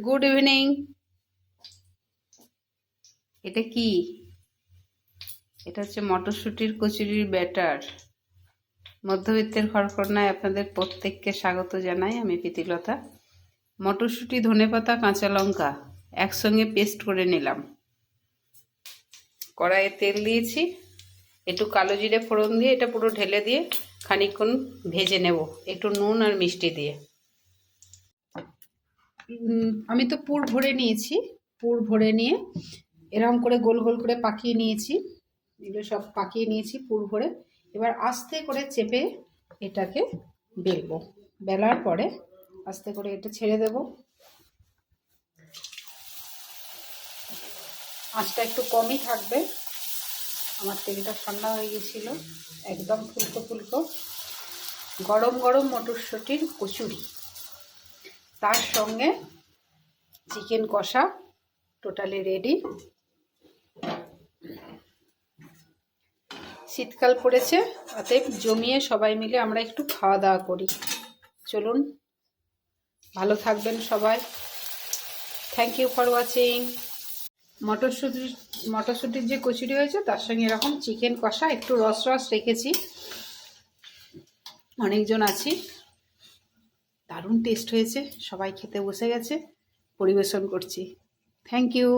Good evening. এটা কি? এটা হচ্ছে মটরশুঁটির কচুরির ব্যাটার। মধ্যবিত্তের ঘরকন্যায় আপনাদের প্রত্যেককে স্বাগত জানাই। আমি প্রীতিলতা। মটরশুঁটি, ধনেপাতা, কাঁচা লঙ্কা একসঙ্গে পেস্ট করে নিলাম। কড়াইয়ে তেল দিয়েছি, একটু কালো জিরে ফোড়ন দিয়ে এটা পুরো ঢেলে দিয়ে খানিকক্ষণ ভেজে নেব, একটু নুন আর মিষ্টি দিয়ে। আমি তো পুর ভরে নিয়েছি। পুর ভরে নিয়ে এরকম করে গোল গোল করে পাকিয়ে নিয়েছি। এগুলো সব পাকিয়ে নিয়েছি পুর ভরে। এবার আস্তে করে চেপে এটাকে বেলবো। বেলার পরে আস্তে করে এটা ছেড়ে দেব। আঁচটা একটু কমই থাকবে। আমার তেলটা ঠান্ডা হয়ে গেছিল। একদম ফুলকো ফুলকো গরম গরম মটরশুঁটির কচুরি, তার সঙ্গে চিকেন কষা টোটালি রেডি। শীতকাল পড়েছে, অতএব জমিয়ে সবাই মিলে আমরা একটু খাওয়া দাওয়া করি। চলুন, ভালো থাকবেন সবাই। Thank you for watching. মটরশুঁটির যে কচুরি হয়েছে তার সঙ্গে এরকম চিকেন কষা, একটু রস রস রেখেছি, অনেকজন আছি। দারুণ টেস্ট হয়েছে, সবাই খেতে বসে গেছে, পরিবেশন করছি। Thank you.